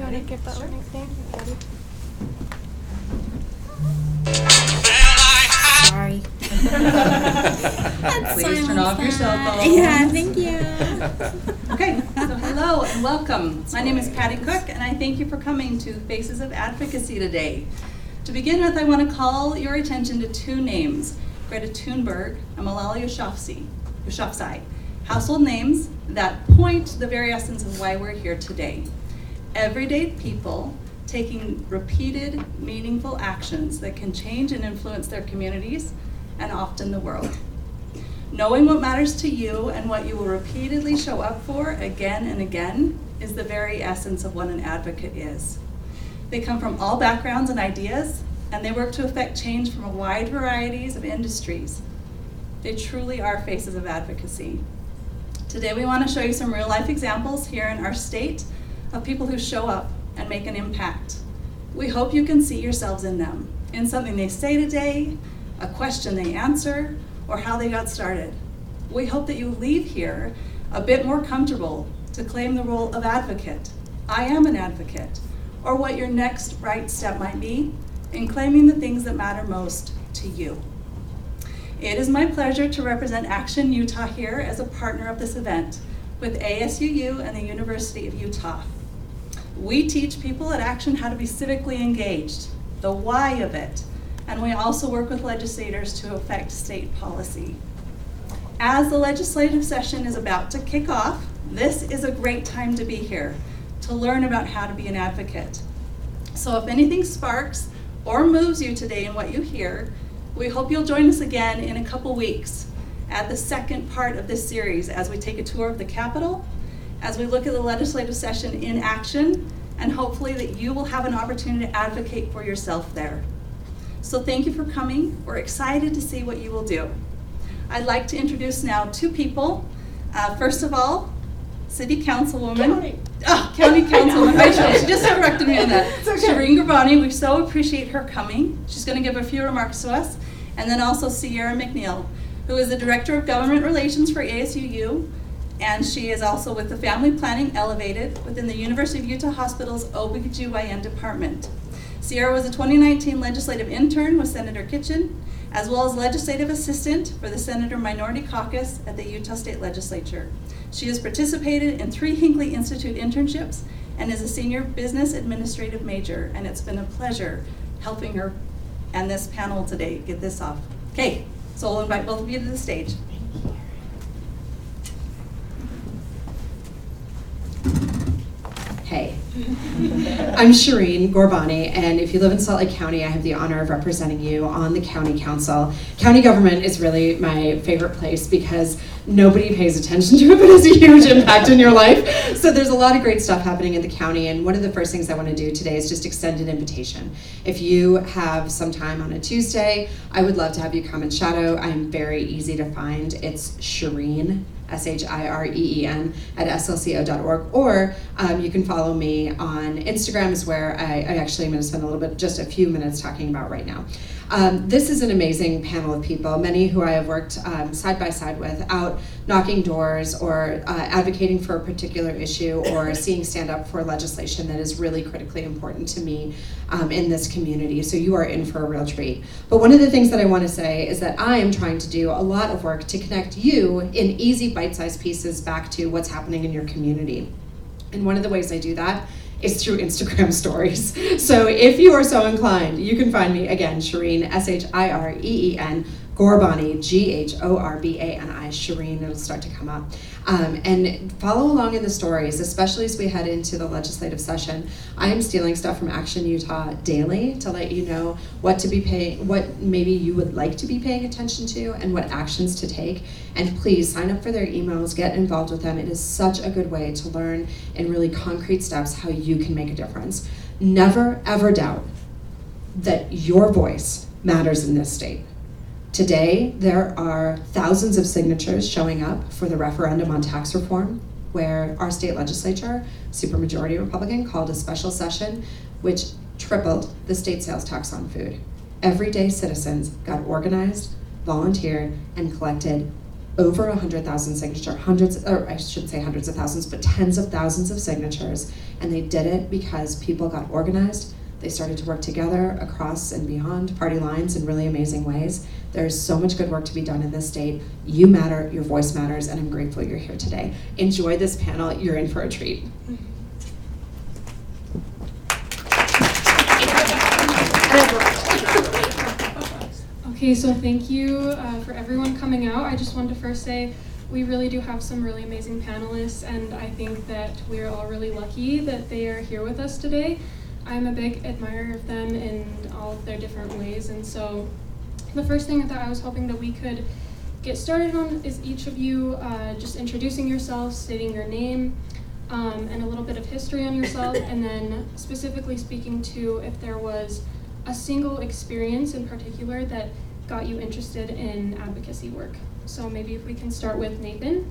you want to give that one nickname? Sorry. Please turn off your cell phone. Yeah, thank you. Okay, so hello and welcome. My name is Patti Cook, and I thank you for coming to Faces of Advocacy today. To begin with, I want to call your attention to two names, Greta Thunberg and Malala Yousafzai, household names that point to the very essence of why we're here today. Everyday people taking repeated, meaningful actions that can change and influence their communities and often the world. Knowing what matters to you and what you will repeatedly show up for again and again is the very essence of what an advocate is. They come from all backgrounds and ideas, and they work to affect change from a wide variety of industries. They truly are faces of advocacy. Today we want to show you some real life examples here in our state of people who show up and make an impact. We hope you can see yourselves in them, in something they say today, a question they answer, or how they got started. We hope that you leave here a bit more comfortable to claim the role of advocate. I am an advocate, or what your next right step might be in claiming the things that matter most to you. It is my pleasure to represent Action Utah here as a partner of this event with ASUU and the University of Utah. We teach people at Action how to be civically engaged, the why of it, and we also work with legislators to affect state policy. As the legislative session is about to kick off, this is a great time to be here to learn about how to be an advocate. So if anything sparks or moves you today in what you hear, we hope you'll join us again in a couple weeks at the second part of this series as we take a tour of the Capitol, as we look at the legislative session in action, and hopefully that you will have an opportunity to advocate for yourself there. So thank you for coming. We're excited to see what you will do. I'd like to introduce now two people. First of all, City Councilwoman. County Councilwoman. She just corrected me on that. Okay. Shireen Ghorbani, we so appreciate her coming. She's going to give a few remarks to us. And then also Sierra McNeil, who is the Director of Government Relations for ASUU, and she is also with the Family Planning Elevated within the University of Utah Hospital's OBGYN department. Sierra was a 2019 legislative intern with Senator Kitchen, as well as legislative assistant for the Senator Minority Caucus at the Utah State Legislature. She has participated in 3 Hinckley Institute internships and is a senior business administrative major, and it's been a pleasure helping her and this panel today get this off. Okay, so I'll invite both of you to the stage. Hey, I'm Shireen Ghorbani, and if you live in Salt Lake County, I have the honor of representing you on the county council. County government is really my favorite place because nobody pays attention to it, but it's a huge impact in your life. So there's a lot of great stuff happening in the county, and one of the first things I want to do today is just extend an invitation. If you have some time on a Tuesday, I would love to have you come and shadow. I'm very easy to find. It's Shireen, Shireen at slco.org, or you can follow me on Instagram, is where I actually am going to spend just a few minutes talking about right now. This is an amazing panel of people, many who I have worked side by side with, out knocking doors or advocating for a particular issue or seeing stand up for legislation that is really critically important to me in this community. So you are in for a real treat. But one of the things that I want to say is that I am trying to do a lot of work to connect you in easy bite-sized pieces back to what's happening in your community. And one of the ways I do that is through Instagram stories. So if you are so inclined, you can find me again, Shireen, Shireen, Ghorbani, Ghorbani, Shireen, it'll start to come up. And follow along in the stories, especially as we head into the legislative session. I am stealing stuff from Action Utah daily to let you know what maybe you would like to be paying attention to and what actions to take. And please sign up for their emails, get involved with them. It is such a good way to learn in really concrete steps how you can make a difference. Never, ever doubt that your voice matters in this state. Today, there are thousands of signatures showing up for the referendum on tax reform, where our state legislature, supermajority Republican, called a special session, which tripled the state sales tax on food. Everyday citizens got organized, volunteered, and collected over 100,000 signatures, hundreds of thousands, but tens of thousands of signatures. And they did it because people got organized. They started to work together across and beyond party lines in really amazing ways. There's so much good work to be done in this state. You matter, your voice matters, and I'm grateful you're here today. Enjoy this panel, you're in for a treat. Okay, so thank you for everyone coming out. I just wanted to first say we really do have some really amazing panelists, and I think that we're all really lucky that they are here with us today. I'm a big admirer of them in all of their different ways, and so the first thing that I was hoping that we could get started on is each of you just introducing yourselves, stating your name, and a little bit of history on yourself, and then specifically speaking to if there was a single experience in particular that got you interested in advocacy work. So maybe if we can start with Nathan.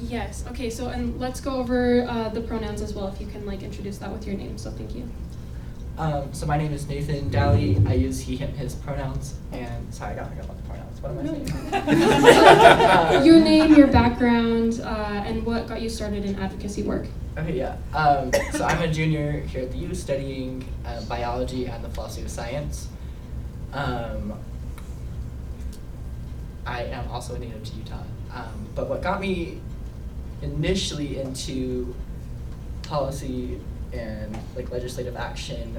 Yes, okay, so and let's go over the pronouns as well, if you can introduce that with your name, so thank you. So my name is Nathan Dalley. I use he, him, his pronouns, and sorry, I got about the pronouns. What am I saying? Your name, your background, and what got you started in advocacy work. Okay, yeah. So I'm a junior here at the U studying biology and the philosophy of science. I am also a native to Utah. But what got me initially into policy and legislative action,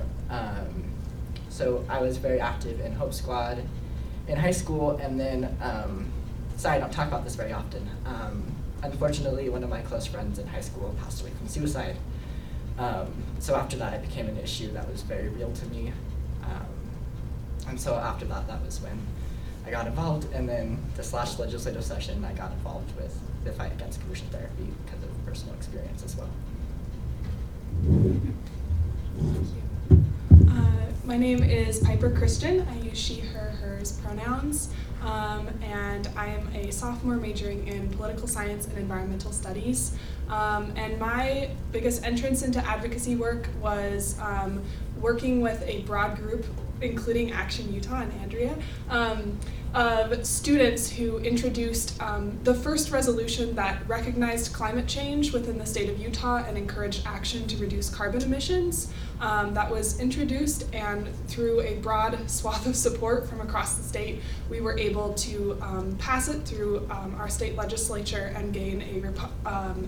so I was very active in Hope Squad in high school, and then, sorry, I don't talk about this very often. Unfortunately, one of my close friends in high school passed away from suicide. So after that, it became an issue that was very real to me. And so after that, that was when I got involved, and then this last legislative session, I got involved with the fight against conversion therapy because of personal experience as well. My name is Piper Christian. I use she, her, hers pronouns, and I am a sophomore majoring in political science and environmental studies. And my biggest entrance into advocacy work was working with a broad group, including Action Utah and Andrea, of students who introduced the first resolution that recognized climate change within the state of Utah and encouraged action to reduce carbon emissions. That was introduced, and through a broad swath of support from across the state, we were able to pass it through our state legislature and gain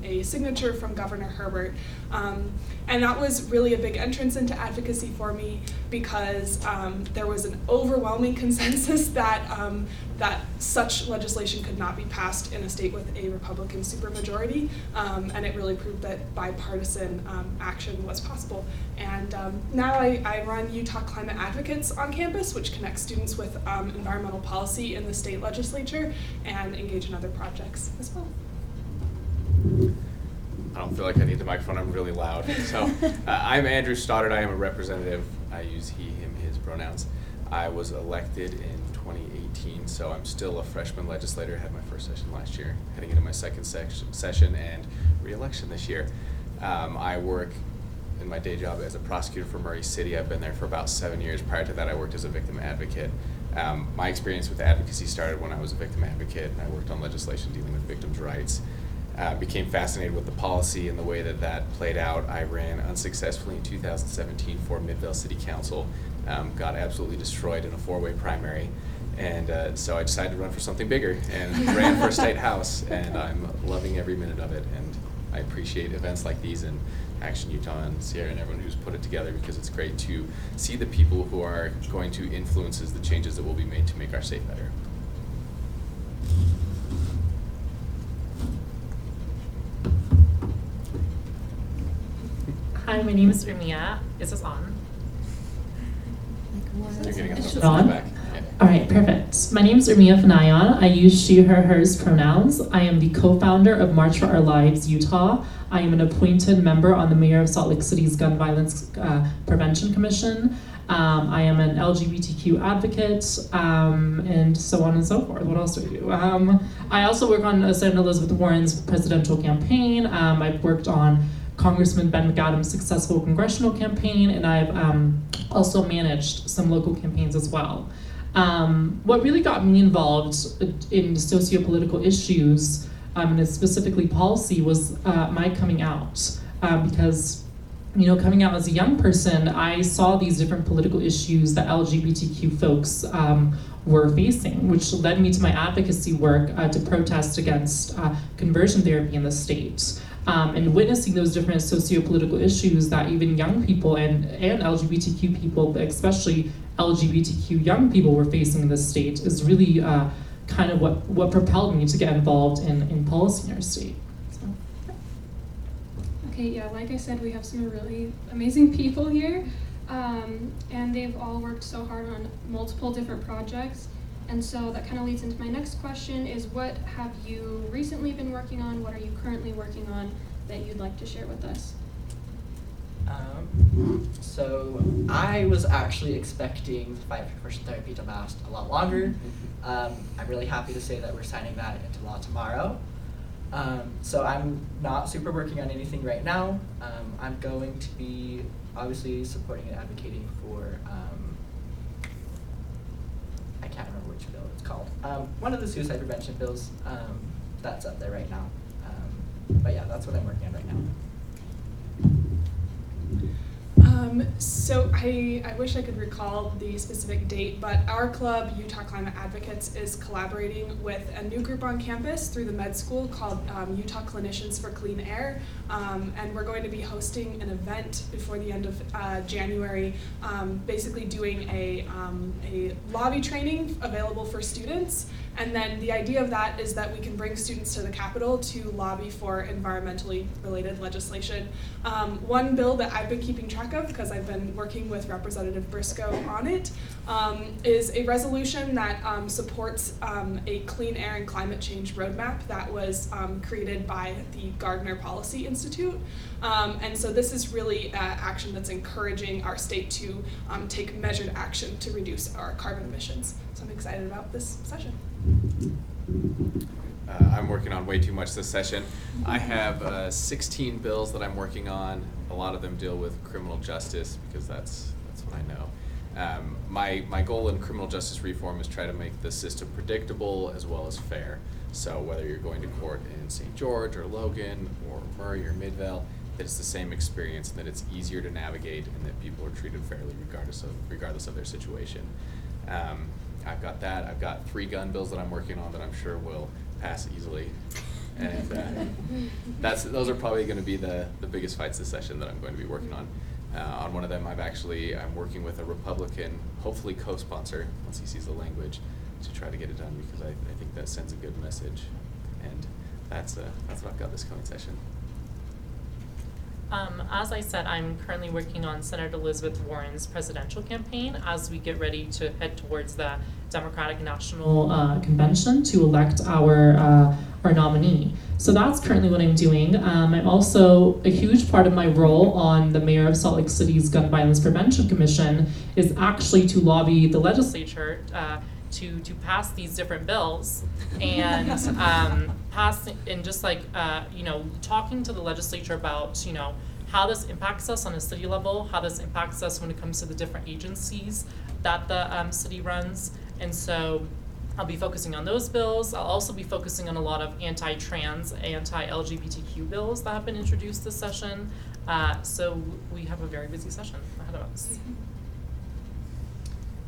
a signature from Governor Herbert. And that was really a big entrance into advocacy for me, because there was an overwhelming consensus that such legislation could not be passed in a state with a Republican supermajority, and it really proved that bipartisan action was possible. And now I run Utah Climate Advocates on campus, which connects students with environmental policy in the state legislature and engage in other projects as well. I don't feel like I need the microphone, I'm really loud. So I'm Andrew Stoddard, I am a representative. I use he, him, his pronouns. I was elected in 2018, so I'm still a freshman legislator. Had my first session last year, heading into my second session and re-election this year. I work in my day job as a prosecutor for Murray City. I've been there for about 7 years. Prior to that, I worked as a victim advocate. My experience with advocacy started when I was a victim advocate, and I worked on legislation dealing with victims' rights. Became fascinated with the policy and the way that that played out. I ran unsuccessfully in 2017 for Midvale City Council, got absolutely destroyed in a 4-way primary, and so I decided to run for something bigger and ran for a state house, and I'm loving every minute of it, and I appreciate events like these and Action Utah and Sierra and everyone who's put it together, because it's great to see the people who are going to influence the changes that will be made to make our state better. Hi, my name is Ermiya. Is this on? You're getting It's the just on? back. Yeah. All right, perfect. My name is Ermiya Fanaeian. I use she, her, hers pronouns. I am the co-founder of March for Our Lives Utah. I am an appointed member on the Mayor of Salt Lake City's Gun Violence Prevention Commission. I am an LGBTQ advocate, and so on and so forth. What else do I do? I also work on Senator Elizabeth Warren's presidential campaign. I've worked on Congressman Ben McAdams' successful congressional campaign, and I've also managed some local campaigns as well. What really got me involved in socio-political issues, and specifically policy, was my coming out. Because, coming out as a young person, I saw these different political issues that LGBTQ folks were facing, which led me to my advocacy work to protest against conversion therapy in the state. And witnessing those different socio-political issues that even young people and LGBTQ people, but especially LGBTQ young people, were facing in the state is really kind of what propelled me to get involved in policy in our state. So. Okay, yeah, like I said, we have some really amazing people here, and they've all worked so hard on multiple different projects. And so that kind of leads into my next question is, what have you recently been working on? What are you currently working on that you'd like to share with us? So I was actually expecting the fight for conversion therapy to last a lot longer. I'm really happy to say that we're signing that into law tomorrow. So I'm not super working on anything right now. I'm going to be obviously supporting and advocating for, I can't remember which bill it's called. One of the suicide prevention bills that's up there right now. But yeah, that's what I'm working on right now. So I wish I could recall the specific date, but our club, Utah Climate Advocates, is collaborating with a new group on campus through the med school called Utah Clinicians for Clean Air, and we're going to be hosting an event before the end of January, basically doing a lobby training available for students. And then the idea of that is that we can bring students to the Capitol to lobby for environmentally related legislation. One bill that I've been keeping track of, because I've been working with Representative Briscoe on it, is a resolution that supports a clean air and climate change roadmap that was created by the Gardner Policy Institute. And so this is really action that's encouraging our state to take measured action to reduce our carbon emissions. So I'm excited about this session. I'm working on way too much this session. I have 16 bills that I'm working on. A lot of them deal with criminal justice because that's what I know. My goal in criminal justice reform is try to make the system predictable as well as fair. So whether you're going to court in St. George or Logan or Murray or Midvale, that it's the same experience and that it's easier to navigate and that people are treated fairly regardless of their situation. I've got that. I've got 3 gun bills that I'm working on that I'm sure will pass easily. And those are probably going to be the biggest fights this session that I'm going to be working on. On one of them, I'm working with a Republican, hopefully co-sponsor, once he sees the language, to try to get it done because I think that sends a good message. And that's what I've got this coming session. As I said, I'm currently working on Senator Elizabeth Warren's presidential campaign as we get ready to head towards the Democratic National Convention to elect our nominee. So that's currently what I'm doing. I'm also, a huge part of my role on the Mayor of Salt Lake City's Gun Violence Prevention Commission is actually to lobby the legislature to pass these different bills and talking to the legislature about how this impacts us on a city level, how this impacts us when it comes to the different agencies that the city runs. And so I'll be focusing on those bills. I'll also be focusing on a lot of anti-trans, anti-LGBTQ bills that have been introduced this session. So we have a very busy session ahead of us.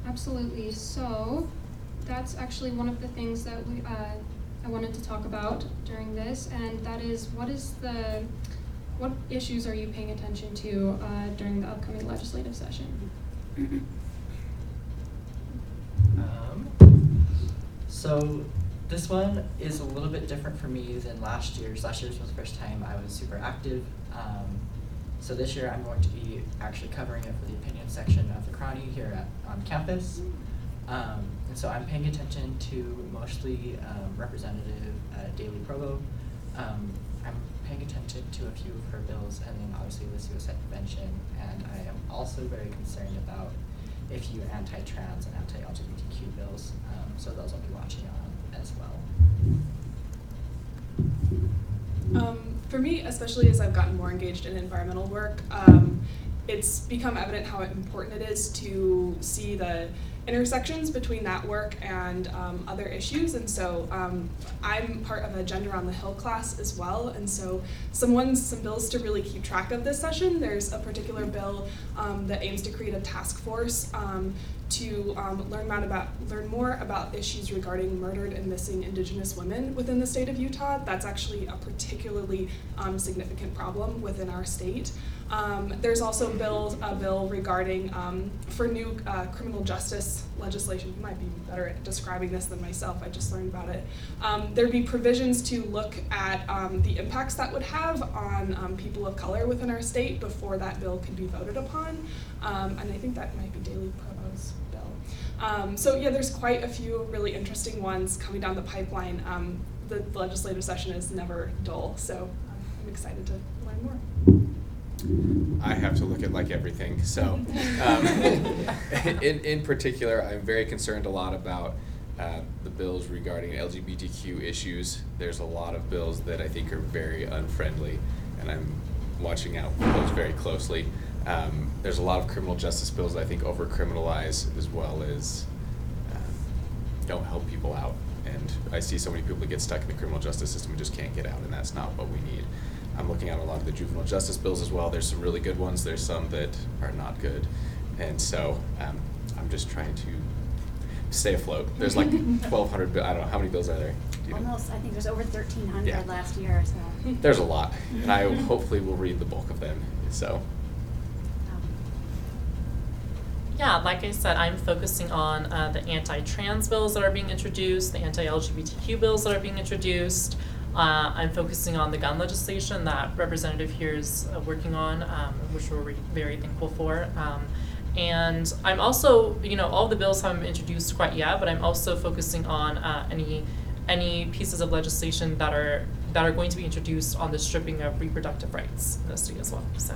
Absolutely. So that's actually one of the things that I wanted to talk about during this, and that is what issues are you paying attention to during the upcoming legislative session? So this one is a little bit different for me than last year's. Last year's was the first time I was super active. So this year I'm going to be actually covering it for the opinion section of the Crony here on campus. And so I'm paying attention to mostly Representative Dalley Provo. I'm paying attention to a few of her bills, and then obviously the suicide prevention. And I am also very concerned about a few anti-trans and anti-LGBTQ bills. So those I'll be watching on as well. For me, especially as I've gotten more engaged in environmental work, it's become evident how important it is to see the intersections between that work and other issues, and so I'm part of a Gender on the Hill class as well, and so some bills to really keep track of this session. There's a particular bill that aims to create a task force to learn more about issues regarding murdered and missing Indigenous women within the state of Utah. That's actually a particularly significant problem within our state. There's also a bill regarding for new criminal justice legislation. You might be better at describing this than myself. I just learned about it. There'd be provisions to look at the impacts that would have on people of color within our state before that bill could be voted upon. And I think that might be Dalley Provost's bill. So yeah, there's quite a few really interesting ones coming down the pipeline. The legislative session is never dull, so I'm excited to learn more. I have to look at like everything. So in particular, I'm very concerned a lot about the bills regarding LGBTQ issues. There's a lot of bills that I think are very unfriendly, and I'm watching out for those very closely. There's a lot of criminal justice bills that I think over-criminalize as well as don't help people out. And I see so many people that get stuck in the criminal justice system and just can't get out, and that's not what we need. I'm looking at a lot of the juvenile justice bills as well. There's some really good ones. There's some that are not good. And so I'm just trying to stay afloat. There's like 1,200, I don't know, how many bills are there? Do you know? Almost, I think there's over 1,300 Yeah. last year, so. There's a lot, and I hopefully will read the bulk of them. So. Yeah, like I said, I'm focusing on the anti-trans bills that are being introduced, the anti-LGBTQ bills that are being introduced. I'm focusing on the gun legislation that Representative here is working on, which we're very thankful for. And I'm also, all the bills haven't been introduced quite yet, but I'm also focusing on any pieces of legislation that are going to be introduced on the stripping of reproductive rights in the state as well. So.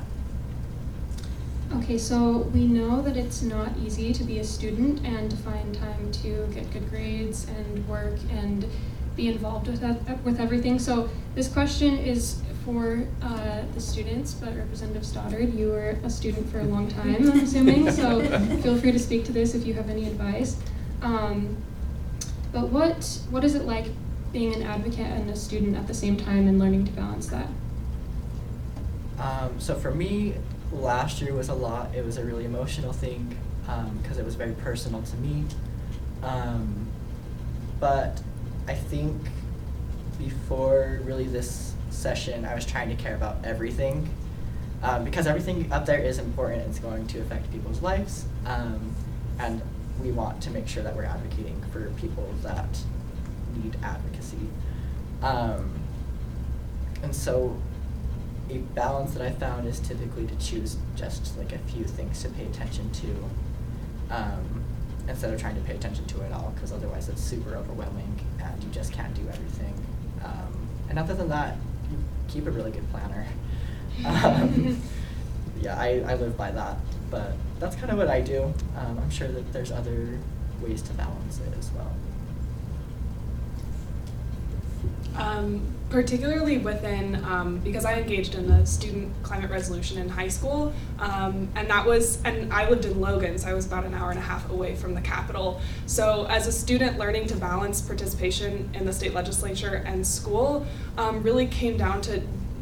Okay, so we know that it's not easy to be a student and to find time to get good grades and work and be involved with everything. So this question is for the students, but Representative Stoddard, you were a student for a long time, I'm assuming, so feel free to speak to this if you have any advice. But what is it like being an advocate and a student at the same time and learning to balance that? So for me, last year was a lot. It was a really emotional thing because it was very personal to me. But I think before really this session, I was trying to care about everything because everything up there is important. It's going to affect people's lives, and we want to make sure that we're advocating for people that need advocacy. And so a balance that I found is typically to choose just like a few things to pay attention to instead of trying to pay attention to it all, because otherwise it's super overwhelming and you just can't do everything. And other than that, you keep a really good planner. Yeah, I live by that, but that's kind of what I do. I'm sure that there's other ways to balance it as well. Particularly within, because I engaged in the student climate resolution in high school, and I lived in Logan, so I was about an hour and a half away from the Capitol. So as a student, learning to balance participation in the state legislature and school really came down to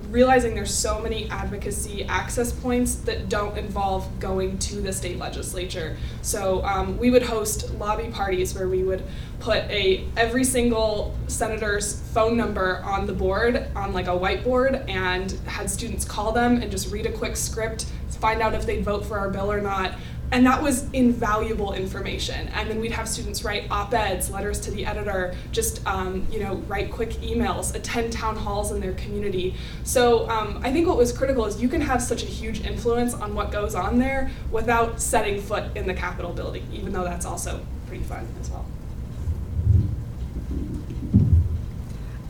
realizing there's so many advocacy access points that don't involve going to the state legislature. So we would host lobby parties where we would put every single senator's phone number on the board, on like a whiteboard, and had students call them and just read a quick script, find out if they'd vote for our bill or not. And that was invaluable information. And then we'd have students write op-eds, letters to the editor, just write quick emails, attend town halls in their community. So I think what was critical is you can have such a huge influence on what goes on there without setting foot in the Capitol building, even though that's also pretty fun as well.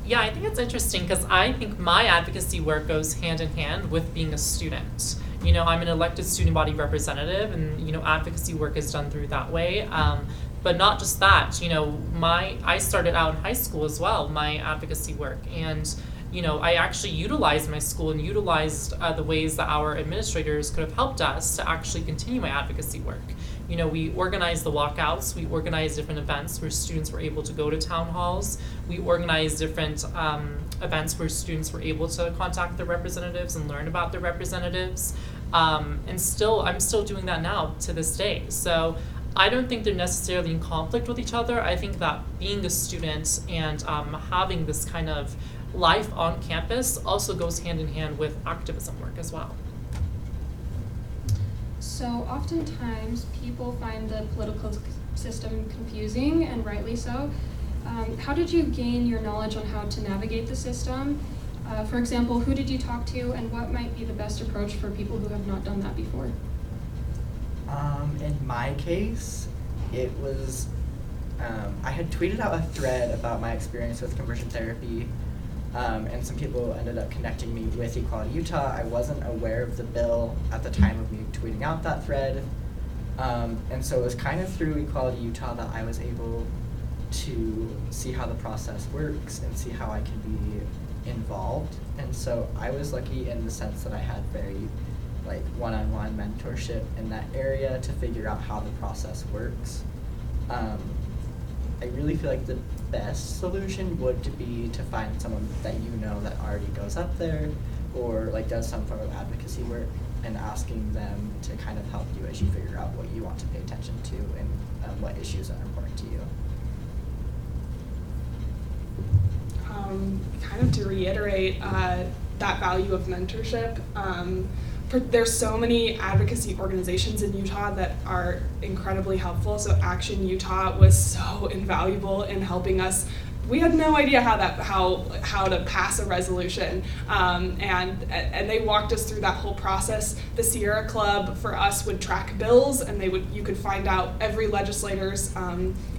Yeah, I think it's interesting because I think my advocacy work goes hand in hand with being a student. I'm an elected student body representative, and advocacy work is done through that way. But not just that, I started out in high school as well, my advocacy work, and I actually utilized my school and utilized the ways that our administrators could have helped us to actually continue my advocacy work. We organized the walkouts, we organized different events where students were able to go to town halls, we organized different events where students were able to contact their representatives and learn about their representatives. And I'm still doing that now to this day. So I don't think they're necessarily in conflict with each other. I think that being a student and having this kind of life on campus also goes hand in hand with activism work as well. So oftentimes people find the political system confusing, and rightly so. How did you gain your knowledge on how to navigate the system? For example, who did you talk to, and what might be the best approach for people who have not done that before? In my case, it was, I had tweeted out a thread about my experience with conversion therapy, and some people ended up connecting me with Equality Utah. I wasn't aware of the bill at the time of me tweeting out that thread, and so it was kind of through Equality Utah that I was able to see how the process works and see how I can be involved. And so I was lucky in the sense that I had very one-on-one mentorship in that area to figure out how the process works. I really feel like the best solution would be to find someone that that already goes up there or does some form of advocacy work, and asking them to kind of help you as you figure out what you want to pay attention to and what issues are important to you. Kind of to reiterate that value of mentorship, there's so many advocacy organizations in Utah that are incredibly helpful. So Action Utah was so invaluable in helping us. We had no idea how to pass a resolution, and they walked us through that whole process. The Sierra Club for us would track bills, and you could find out every legislator's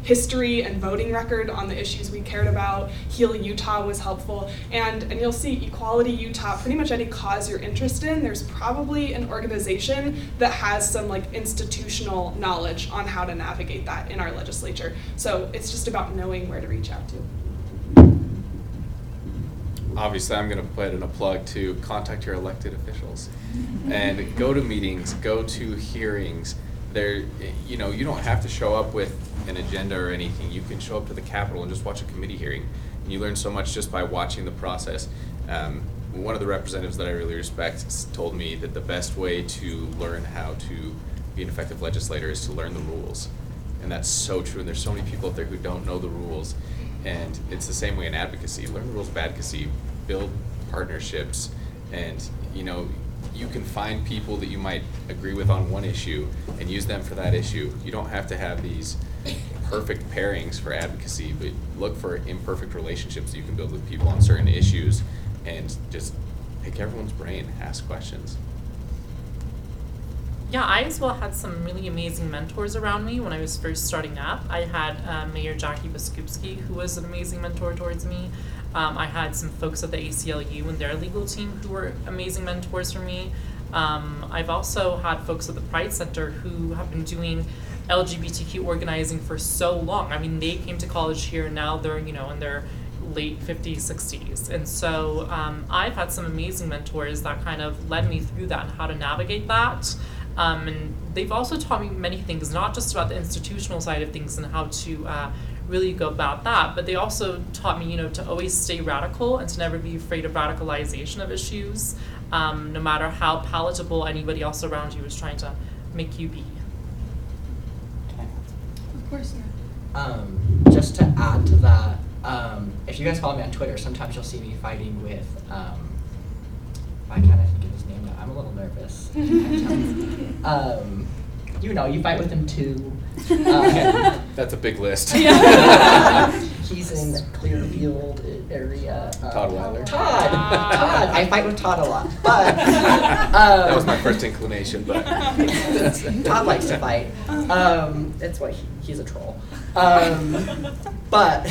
history and voting record on the issues we cared about. Heal Utah was helpful, and you'll see Equality Utah. Pretty much any cause you're interested in, there's probably an organization that has some institutional knowledge on how to navigate that in our legislature. So it's just about knowing where to reach out to. Obviously, I'm going to put in a plug to contact your elected officials and go to meetings, go to hearings. You don't have to show up with an agenda or anything. You can show up to the Capitol and just watch a committee hearing. And you learn so much just by watching the process. One of the representatives that I really respect told me that the best way to learn how to be an effective legislator is to learn the rules. And that's so true. And there's so many people out there who don't know the rules. And it's the same way in advocacy. Learn the rules of advocacy, build partnerships, and you can find people that you might agree with on one issue and use them for that issue. You don't have to have these perfect pairings for advocacy, but look for imperfect relationships that you can build with people on certain issues and just pick everyone's brain, ask questions. Yeah, I as well had some really amazing mentors around me when I was first starting up. I had Mayor Jackie Biskupski, who was an amazing mentor towards me. I had some folks at the ACLU and their legal team who were amazing mentors for me. I've also had folks at the Pride Center who have been doing LGBTQ organizing for so long. I mean, they came to college here and now they're, in their late 50s, 60s. And so I've had some amazing mentors that kind of led me through that and how to navigate that. And they've also taught me many things, not just about the institutional side of things and how to really go about that, but they also taught me, to always stay radical and to never be afraid of radicalization of issues, no matter how palatable anybody else around you is trying to make you be. Of course, yeah. Just to add to that, if you guys follow me on Twitter, sometimes you'll see me fighting with, why can't I think of his name now? I'm a little nervous. You fight with him too. That's a big list. He's in Clearfield area. Todd Weiler. Todd. I fight with Todd a lot, but that was my first inclination, but Todd likes to fight. It's why he's a troll. But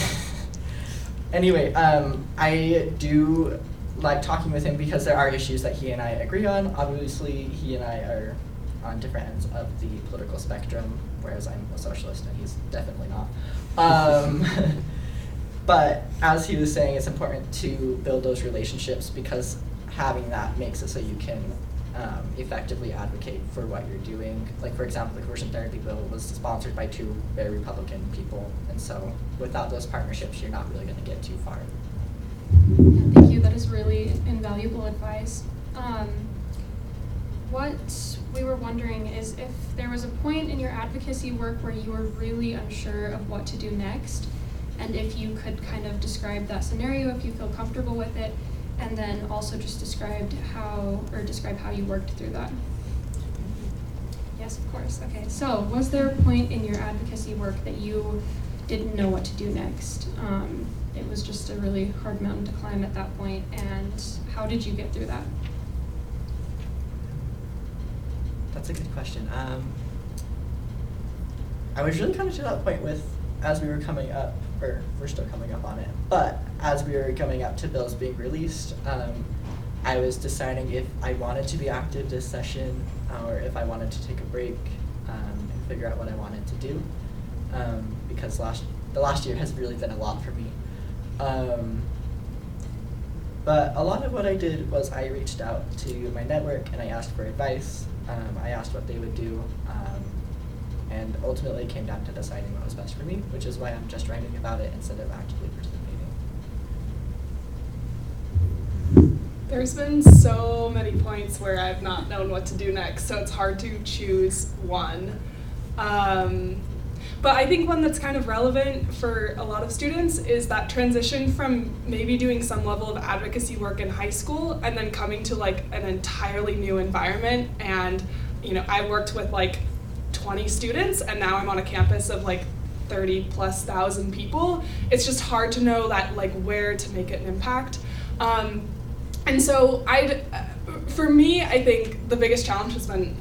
anyway, I do like talking with him because there are issues that he and I agree on. Obviously, he and I are on different ends of the political spectrum, whereas I'm a socialist and he's definitely not. But as he was saying, it's important to build those relationships because having that makes it so you can effectively advocate for what you're doing. Like, for example, the conversion therapy bill was sponsored by 2 very Republican people, and so without those partnerships, you're not really going to get too far. Thank you. That is really invaluable advice. What we were wondering is if there was a point in your advocacy work where you were really unsure of what to do next, and if you could kind of describe that scenario, if you feel comfortable with it, and then also just describe how you worked through that. Yes, of course. Okay, so was there a point in your advocacy work that you didn't know what to do next? It was just a really hard mountain to climb at that point, and how did you get through that? That's a good question. I was really coming to that point as we were coming up, or we're still coming up on it, but as we were coming up to bills being released, I was deciding if I wanted to be active this session or if I wanted to take a break and figure out what I wanted to do, because the last year has really been a lot for me. But a lot of what I did was I reached out to my network and I asked for advice. I asked what they would do, and ultimately it came down to deciding what was best for me, which is why I'm just writing about it instead of actively participating. There's been so many points where I've not known what to do next, so it's hard to choose one. But I think one that's kind of relevant for a lot of students is that transition from maybe doing some level of advocacy work in high school and then coming to like an entirely new environment. And, you know, I worked with like 20 students and now I'm on a campus of like 30,000+ people. It's just hard to know that like where to make an impact. And so for me, I think the biggest challenge has been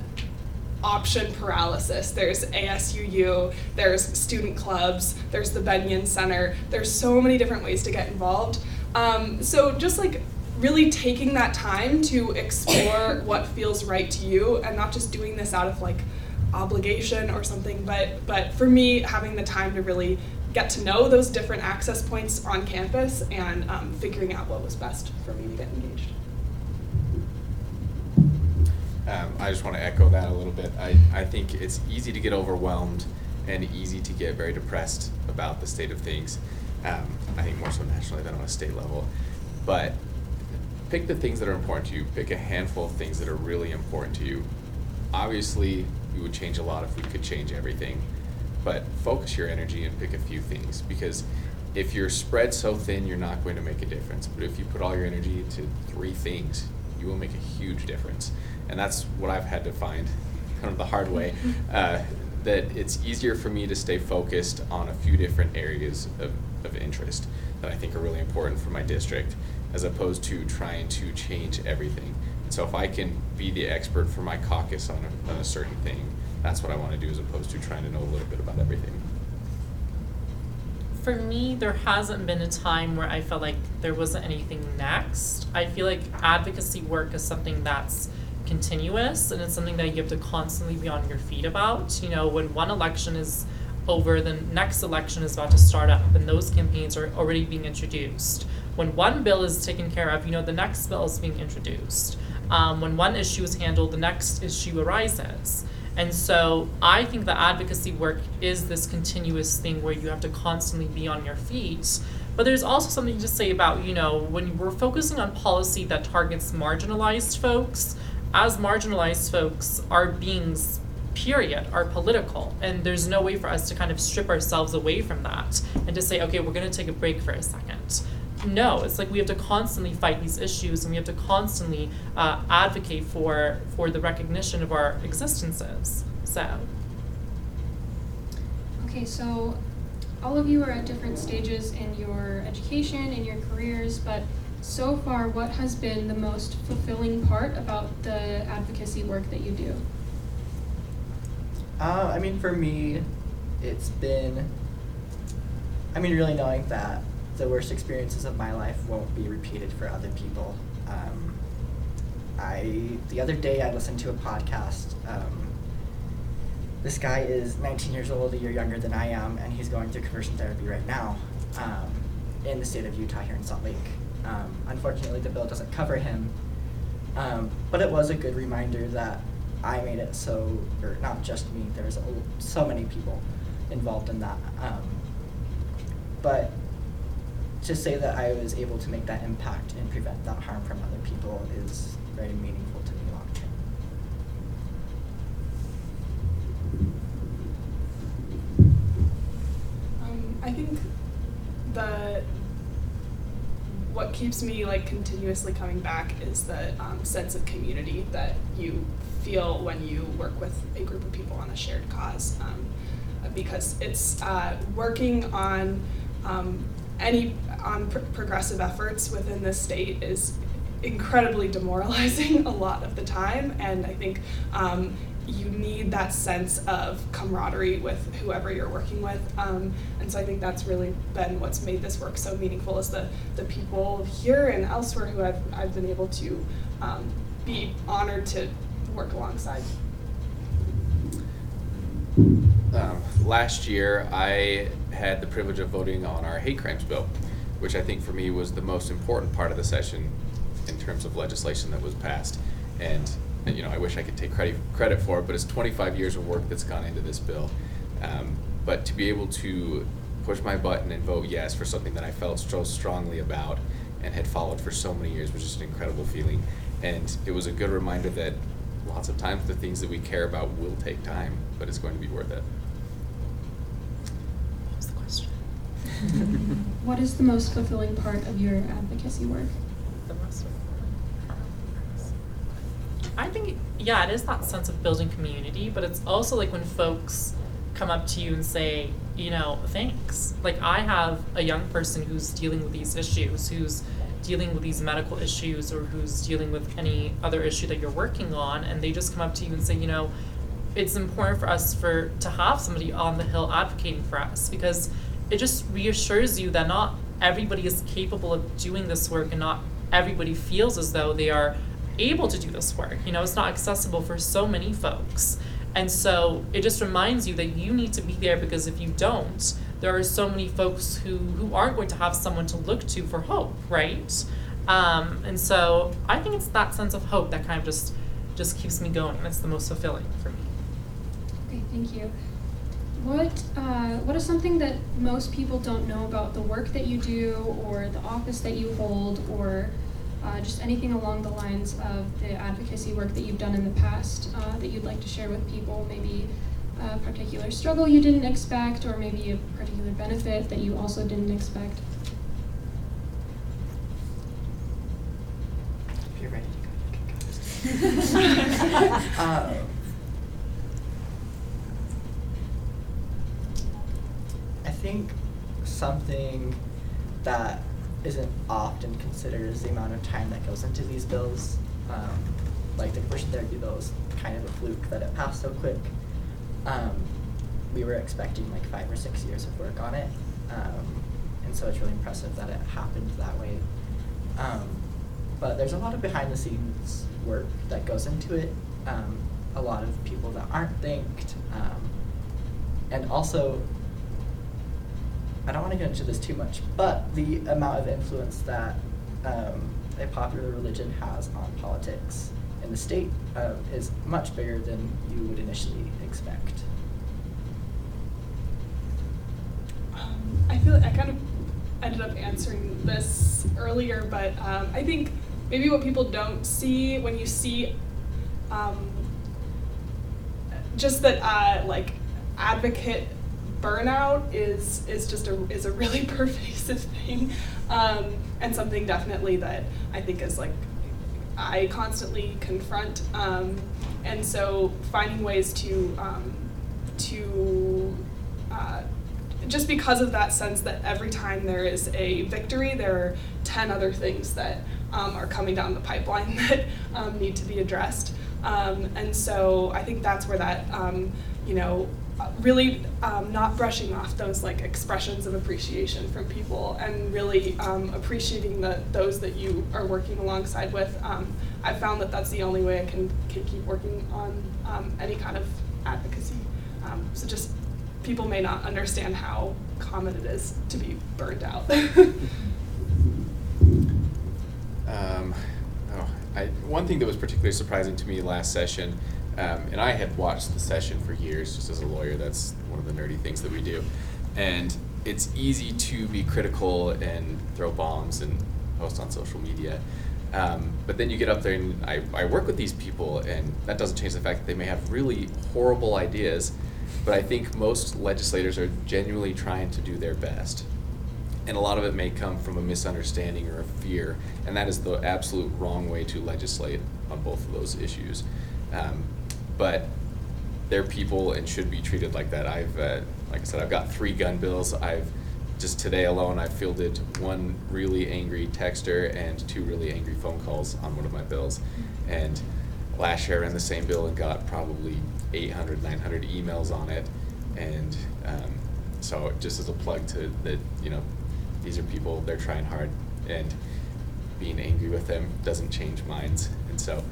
option paralysis. There's ASUU, there's student clubs, there's the Benyon Center. There's so many different ways to get involved. So just like really taking that time to explore what feels right to you and not just doing this out of like obligation or something, but for me, having the time to really get to know those different access points on campus and figuring out what was best for me to get engaged. I just want to echo that a little bit. I think it's easy to get overwhelmed and easy to get very depressed about the state of things. I think more so nationally than on a state level. But pick the things that are important to you. Pick a handful of things that are really important to you. Obviously, we would change a lot if we could change everything. But focus your energy and pick a few things, because if you're spread so thin, you're not going to make a difference. But if you put all your energy into 3 things, you will make a huge difference. And that's what I've had to find kind of the hard way, that it's easier for me to stay focused on a few different areas of interest that I think are really important for my district, as opposed to trying to change everything. And so if I can be the expert for my caucus on a certain thing, that's what I want to do, as opposed to trying to know a little bit about everything. For me, there hasn't been a time where I felt like there wasn't anything next. I feel like advocacy work is something that's continuous, and it's something that you have to constantly be on your feet about. You know, when one election is over, the next election is about to start up, and those campaigns are already being introduced. When one bill is taken care of, you know, the next bill is being introduced. When one issue is handled, the next issue arises. And so I think that advocacy work is this continuous thing where you have to constantly be on your feet. But there's also something to say about, you know, when we're focusing on policy that targets marginalized folks, as marginalized folks, our beings, period, are political. And there's no way for us to kind of strip ourselves away from that and to say, okay, we're going to take a break for a second. No, it's like we have to constantly fight these issues, and we have to constantly advocate for the recognition of our existences. So. Okay, so all of you are at different stages in your education, in your careers, but so far, what has been the most fulfilling part about the advocacy work that you do? I mean, for me, it's been, really knowing that the worst experiences of my life won't be repeated for other people. The other day I listened to a podcast. This guy is 19 years old, a year younger than I am, and he's going through conversion therapy right now. in the state of Utah here in Salt Lake. Unfortunately, the bill doesn't cover him, but it was a good reminder that I made it so, or not just me, there's so many people involved in that. But to say that I was able to make that impact and prevent that harm from other people is very meaningful to me long term. I think what keeps me like continuously coming back is the sense of community that you feel when you work with a group of people on a shared cause, because it's working on progressive efforts within this state is incredibly demoralizing a lot of the time, and I think you need that sense of camaraderie with whoever you're working with, and so I think that's really been what's made this work so meaningful, is the people here and elsewhere who I've been able to be honored to work alongside. Last year, I had the privilege of voting on our hate crimes bill, which I think for me was the most important part of the session in terms of legislation that was passed. And you know, I wish I could take credit for it, but it's 25 years of work that's gone into this bill. But to be able to push my button and vote yes for something that I felt so strongly about and had followed for so many years was just an incredible feeling. And it was a good reminder that lots of times the things that we care about will take time, but it's going to be worth it. What was the question? What is the most fulfilling part of your advocacy work? The most fulfilling part. I think, yeah, it is that sense of building community, but it's also like when folks come up to you and say, you know, thanks. Like, I have a young person who's dealing with these issues, who's dealing with these medical issues, or who's dealing with any other issue that you're working on, and they just come up to you and say, you know, it's important for us to have somebody on the Hill advocating for us, because it just reassures you that not everybody is capable of doing this work, and not everybody feels as though they are able to do this work. You know, it's not accessible for so many folks. And so it just reminds you that you need to be there, because if you don't, there are so many folks who aren't going to have someone to look to for hope, right? And so I think it's that sense of hope that kind of just keeps me going, and it's the most fulfilling for me. Okay, thank you. What is something that most people don't know about the work that you do, or the office that you hold, or just anything along the lines of the advocacy work that you've done in the past that you'd like to share with people? Maybe a particular struggle you didn't expect, or maybe a particular benefit that you also didn't expect? If you're ready to go, you can go. I think something that isn't often considered is the amount of time that goes into these bills. Like the conversion therapy bill is kind of a fluke that it passed so quick. We were expecting like 5 or 6 years of work on it, and so it's really impressive that it happened that way. But there's a lot of behind the scenes work that goes into it, a lot of people that aren't thanked, and also, I don't want to get into this too much, but the amount of influence that a popular religion has on politics in the state is much bigger than you would initially expect. I feel like I kind of ended up answering this earlier, but I think maybe what people don't see when you see just that like advocate burnout is just a really pervasive thing, and something definitely that I think is like I constantly confront, and so finding ways to just because of that sense that every time there is a victory, there are 10 other things that are coming down the pipeline that need to be addressed, and so I think that's where that really not brushing off those like expressions of appreciation from people, and really appreciating those that you are working alongside with. I've found that that's the only way I can keep working on any kind of advocacy. So just people may not understand how common it is to be burned out. One thing that was particularly surprising to me last session, and I had watched the session for years just as a lawyer, that's one of the nerdy things that we do, and it's easy to be critical and throw bombs and post on social media, but then you get up there and I work with these people, and that doesn't change the fact that they may have really horrible ideas, but I think most legislators are genuinely trying to do their best. And a lot of it may come from a misunderstanding or a fear, and that is the absolute wrong way to legislate on both of those issues. But they're people and should be treated like that. Like I said, I've got 3 gun bills. Just today alone, I fielded 1 really angry texter and 2 really angry phone calls on one of my bills. And last year I ran the same bill and got probably 800, 900 emails on it. And so just as a plug to that, these are people, they're trying hard, and being angry with them doesn't change minds. And so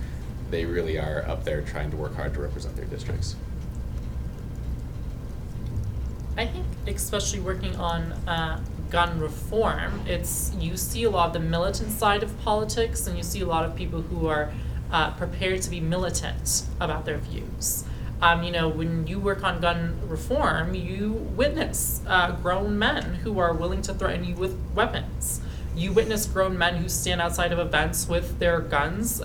they really are up there trying to work hard to represent their districts. I think especially working on gun reform, you see a lot of the militant side of politics, and you see a lot of people who are prepared to be militant about their views. When you work on gun reform, you witness grown men who are willing to threaten you with weapons. You witness grown men who stand outside of events with their guns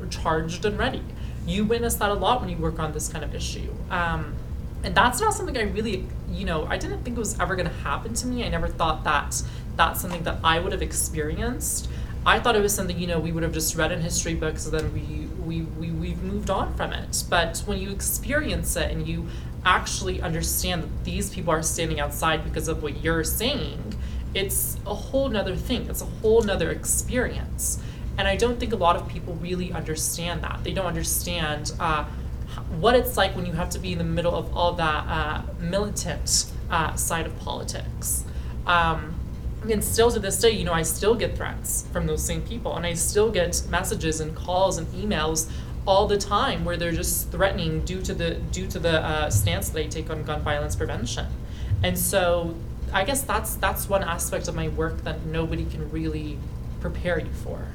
charged and ready. You witness that a lot when you work on this kind of issue. And that's not something I really, I didn't think it was ever going to happen to me. I never thought that that's something that I would have experienced. I thought it was something, we would have just read in history books and then we've moved on from it. But when you experience it and you actually understand that these people are standing outside because of what you're saying, it's a whole nother thing. It's a whole nother experience. And I don't think a lot of people really understand that. They don't understand what it's like when you have to be in the middle of all that militant side of politics. And still to this day, I still get threats from those same people, and I still get messages and calls and emails all the time where they're just threatening due to the stance that I take on gun violence prevention. And so I guess that's one aspect of my work that nobody can really prepare you for.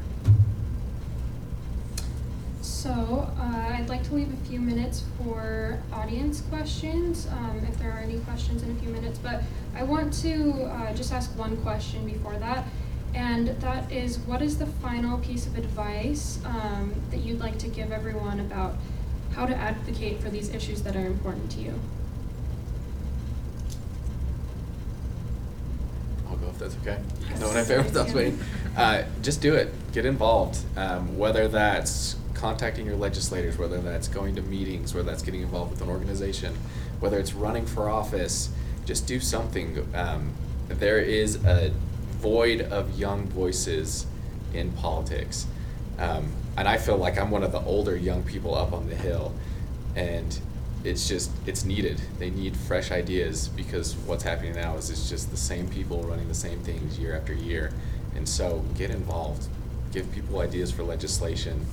So I'd like to leave a few minutes for audience questions, if there are any questions in a few minutes, but I want to just ask one question before that, and that is, what is the final piece of advice that you'd like to give everyone about how to advocate for these issues that are important to you? I'll go if that's okay. You know what I favorite that's waiting. Just do it. Get involved. Whether that's contacting your legislators, whether that's going to meetings, whether that's getting involved with an organization, whether it's running for office, just do something. There is a void of young voices in politics. And I feel like I'm one of the older young people up on the Hill, and it's needed. They need fresh ideas, because what's happening now is it's just the same people running the same things year after year. And so get involved, give people ideas for legislation,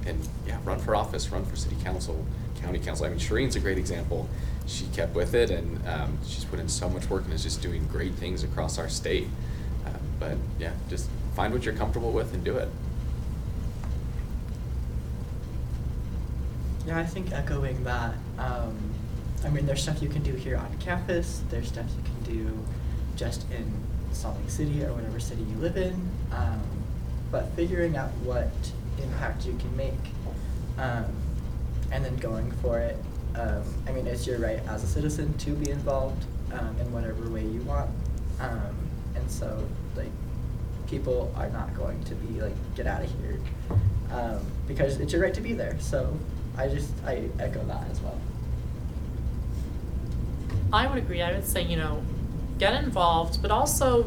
and run for office, run for city council, county council. I mean, Shireen's a great example. She kept with it, and she's put in so much work and is just doing great things across our state. But yeah, just find what you're comfortable with and do it. Yeah, I think echoing that, there's stuff you can do here on campus, there's stuff you can do just in Salt Lake City or whatever city you live in, but figuring out what impact you can make, and then going for it. It's your right as a citizen to be involved in whatever way you want, and so people are not going to be get out of here, because it's your right to be there. So I echo that as well. I would agree. I would say, get involved, but also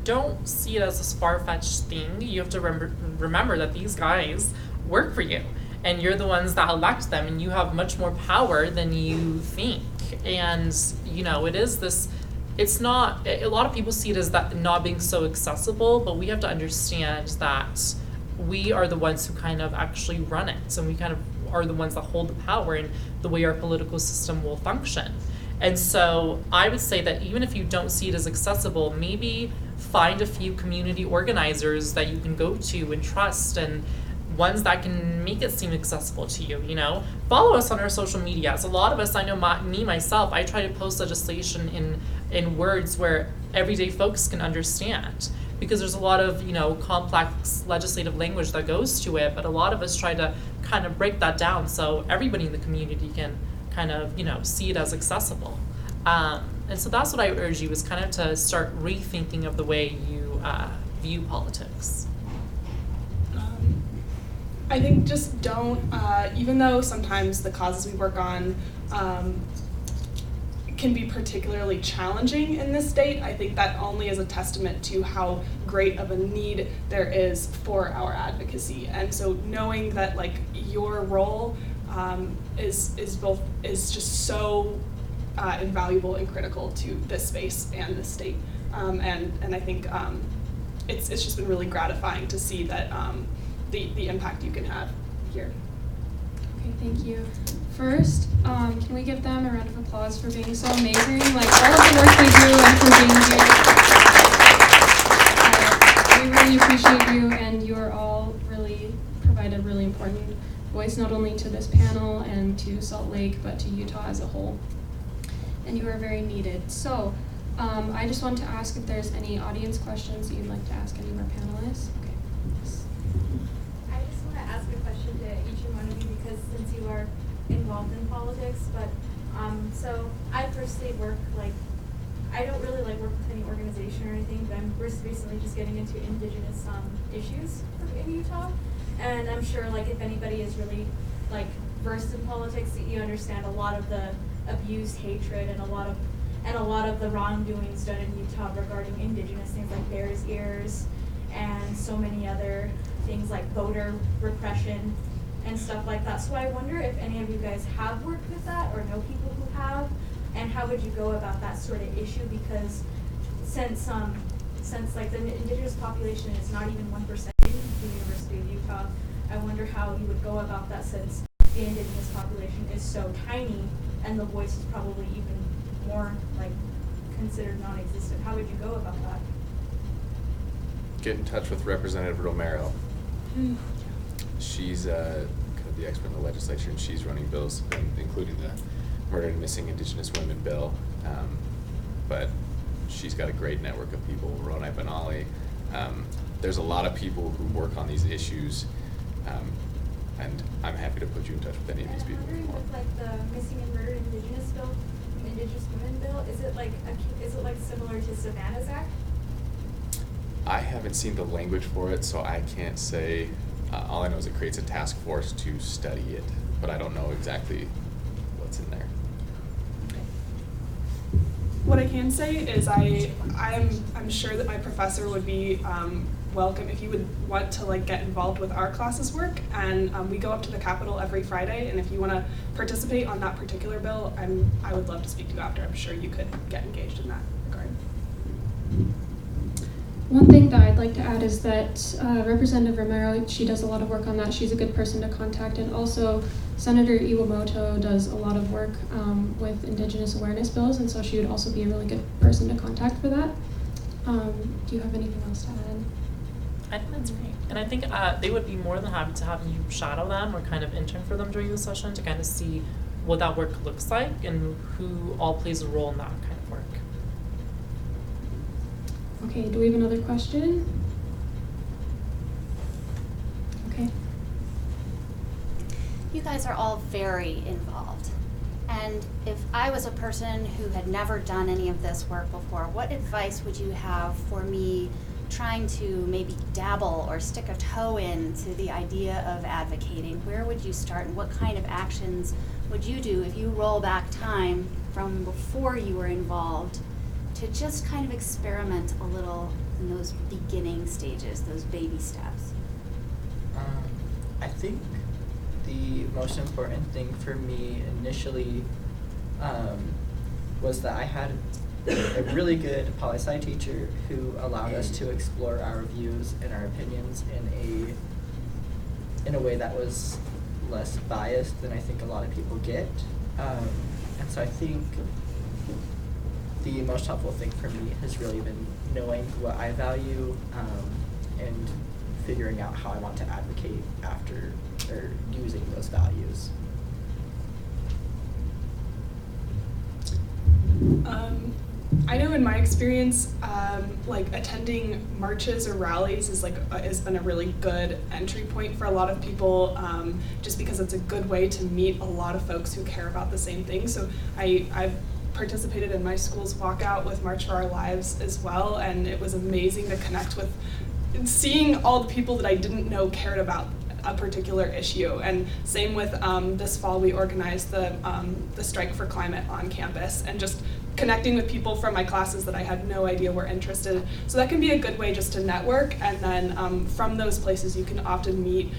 don't see it as a far-fetched thing. You have to remember that these guys work for you, and you're the ones that elect them, and you have much more power than you think. And it is this. It's not. A lot of people see it as that not being so accessible, but we have to understand that we are the ones who kind of actually run it, and we kind of are the ones that hold the power in the way our political system will function. And so I would say that even if you don't see it as accessible, maybe find a few community organizers that you can go to and trust, and ones that can make it seem accessible to you, you know? Follow us on our social media. So a lot of us, I know myself, I try to post legislation in words where everyday folks can understand. Because there's a lot of, you know, complex legislative language that goes to it, but a lot of us try to kind of break that down so everybody in the community can kind of, you know, see it as accessible. And so that's what I urge you, is kind of to start rethinking of the way you view politics. I think just don't, even though sometimes the causes we work on can be particularly challenging in this state, I think that only is a testament to how great of a need there is for our advocacy. And so knowing that like your role is just so invaluable and critical to this space and this state. And I think it's just been really gratifying to see that the impact you can have here. Okay, thank you. First, can we give them a round of applause for being so amazing? Like all of the work they do and for being here. We really appreciate you, and you are all really provide a really important voice not only to this panel and to Salt Lake, but to Utah as a whole. And you are very needed. So, I just want to ask if there's any audience questions that you'd like to ask any of our panelists. Okay. Yes. I just want to ask a question to each and one of you, because since you are involved in politics, but so I personally work I don't really work with any organization or anything, but I'm recently just getting into Indigenous issues in Utah, and I'm sure if anybody is really versed in politics, you understand a lot of the abuse, hatred, and a lot of the wrongdoings done in Utah regarding Indigenous things like Bears Ears and so many other things like voter repression and stuff like that. So I wonder if any of you guys have worked with that or know people who have, and how would you go about that sort of issue? Because since the Indigenous population is not even 1% in the University of Utah, I wonder how you would go about that, since the Indigenous population is so tiny and the voice is probably even more considered non-existent. How would you go about that? Get in touch with Representative Romero. She's kind of the expert in the legislature, and she's running bills, including the Murdered and Missing Indigenous Women bill. But she's got a great network of people, Ronai Benali. There's a lot of people who work on these issues, and I'm happy to put you in touch with any of these people. I'm wondering with the Missing and Murdered Indigenous bill, Indigenous Women bill, is it similar to Savannah's Act? I haven't seen the language for it, so I can't say. All I know is it creates a task force to study it, but I don't know exactly what's in there. What I can say is I'm sure that my professor would be welcome if you would want to get involved with our classes work, and we go up to the Capitol every Friday, and if you want to participate on that particular bill, I would love to speak to you after. I'm sure you could get engaged in that regard. One thing that I'd like to add is that Representative Romero, she does a lot of work on that. She's a good person to contact, and also Senator Iwamoto does a lot of work with Indigenous awareness bills, and so she would also be a really good person to contact for that. Do you have anything else to add? I think that's great. And I think they would be more than happy to have you shadow them or kind of intern for them during the session to kind of see what that work looks like and who all plays a role in that kind of work. Okay, do we have another question? Okay. You guys are all very involved. And if I was a person who had never done any of this work before, what advice would you have for me trying to maybe dabble or stick a toe into the idea of advocating? Where would you start, and what kind of actions would you do if you roll back time from before you were involved to just kind of experiment a little in those beginning stages, those baby steps? I think the most important thing for me initially was that I had a really good poli-sci teacher who allowed us to explore our views and our opinions in a way that was less biased than I think a lot of people get. And so I think the most helpful thing for me has really been knowing what I value and figuring out how I want to advocate after or using those values. I know in my experience, like attending marches or rallies is has been a really good entry point for a lot of people, just because it's a good way to meet a lot of folks who care about the same thing. So I've participated in my school's walkout with March for Our Lives as well, and it was amazing to connect with, seeing all the people that I didn't know cared about a particular issue. And same with this fall, we organized the Strike for Climate on campus, and just connecting with people from my classes that I had no idea were interested. So that can be a good way just to network, and then from those places you can often meet,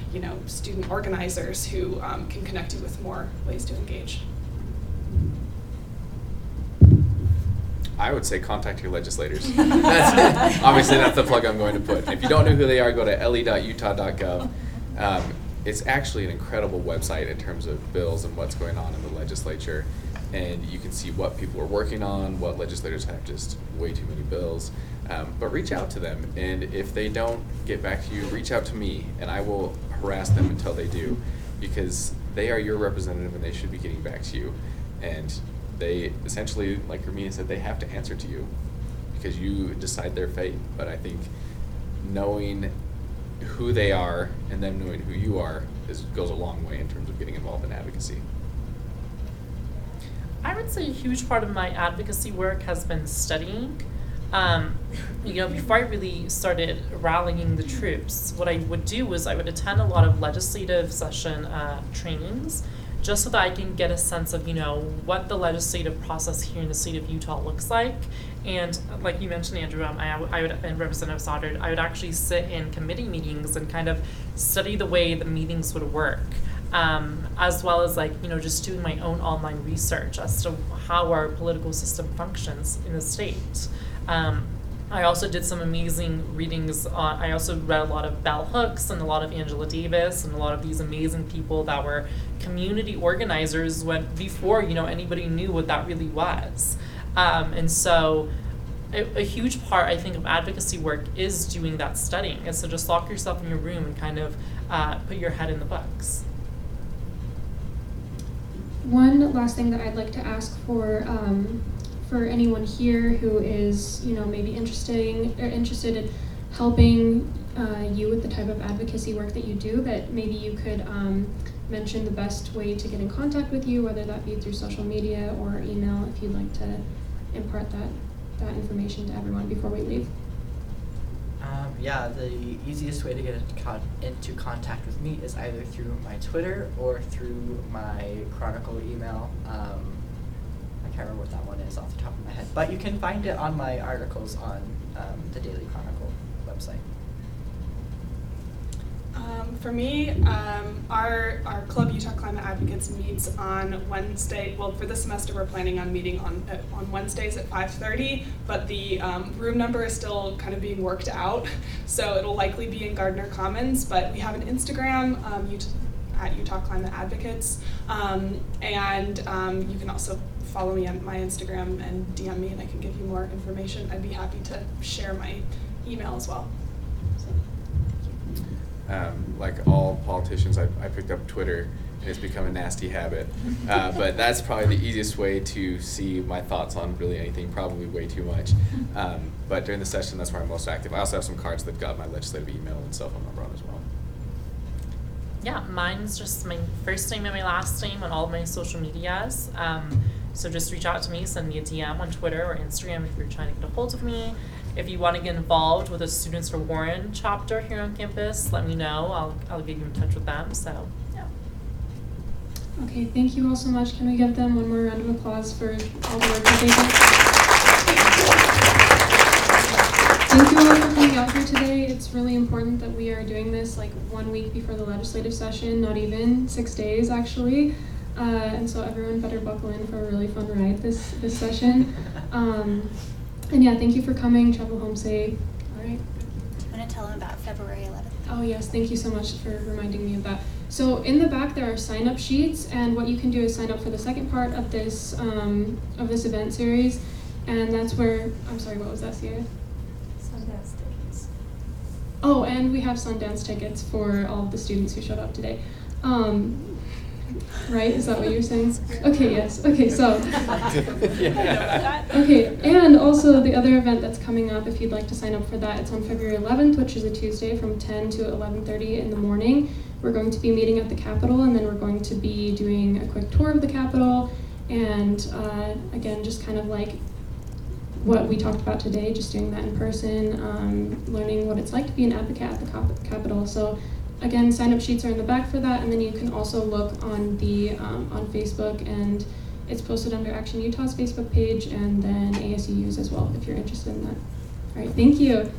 student organizers who can connect you with more ways to engage. I would say contact your legislators. Obviously, that's the plug I'm going to put. If you don't know who they are, go to le.utah.gov. It's actually an incredible website in terms of bills and what's going on in the legislature. And you can see what people are working on, what legislators have just way too many bills. But reach out to them. And if they don't get back to you, reach out to me, and I will harass them until they do, because they are your representative and they should be getting back to you. And they essentially, like Ermiya said, they have to answer to you because you decide their fate. But I think knowing who they are and them knowing who you are goes a long way in terms of getting involved in advocacy. I would say a huge part of my advocacy work has been studying. Before I really started rallying the troops, what I would do was I would attend a lot of legislative session trainings, just so that I can get a sense of, what the legislative process here in the state of Utah looks like. And like you mentioned, Andrew, I would, and Representative Stoddard, I would actually sit in committee meetings and kind of study the way the meetings would work, as well as just doing my own online research as to how our political system functions in the state. I also did some amazing readings on, I also read a lot of Bell Hooks and a lot of Angela Davis and a lot of these amazing people that were community organizers before, anybody knew what that really was. And so a huge part, I think, of advocacy work is doing that studying. And so just lock yourself in your room and kind of put your head in the books. One last thing that I'd like to ask for anyone here who is, maybe interested in helping you with the type of advocacy work that you do, that maybe you could mention the best way to get in contact with you, whether that be through social media or email, if you'd like to impart that information to everyone before we leave. The easiest way to get into contact with me is either through my Twitter or through my Chronicle email. I can't remember what that one is off the top of my head, but you can find it on my articles on the Daily Chronicle website. For me, our Club Utah Climate Advocates meets on Wednesday. Well, for this semester, we're planning on meeting on Wednesdays at 5:30, but the room number is still kind of being worked out, so it'll likely be in Gardner Commons. But we have an Instagram at Utah Climate Advocates, and you can also follow me on my Instagram and DM me, and I can give you more information. I'd be happy to share my email as well. Like all politicians, I picked up Twitter, and it's become a nasty habit. But that's probably the easiest way to see my thoughts on really anything, probably way too much. But during the session, that's where I'm most active. I also have some cards that got my legislative email and cell phone number on as well. Yeah, mine's just my first name and my last name on all of my social medias. So just reach out to me, send me a DM on Twitter or Instagram if you're trying to get a hold of me. If you want to get involved with the Students for Warren chapter here on campus, let me know. I'll get you in touch with them. So, yeah. Okay, thank you all so much. Can we give them one more round of applause for all the work that they did? Thank you all for coming out here today. It's really important that we are doing this 1 week before the legislative session, not even 6 days actually. And so everyone better buckle in for a really fun ride this session. And yeah, thank you for coming. Travel home safe. All right. I'm going to tell them about February 11th. Oh yes, thank you so much for reminding me of that. So in the back there are sign-up sheets, and what you can do is sign up for the second part of this event series, and that's where, I'm sorry, what was that, Sierra? Sundance tickets. Oh, and we have Sundance tickets for all of the students who showed up today. Right, is that what you're saying? Okay, yes, okay, so. Okay, and also the other event that's coming up, if you'd like to sign up for that, it's on February 11th, which is a Tuesday from 10 to 11:30 in the morning. We're going to be meeting at the Capitol, and then we're going to be doing a quick tour of the Capitol, and again, just kind of like what we talked about today, just doing that in person, learning what it's like to be an advocate at the Capitol. So again, sign-up sheets are in the back for that, and then you can also look on the on Facebook, and it's posted under Action Utah's Facebook page, and then ASUU's as well, if you're interested in that. All right, thank you.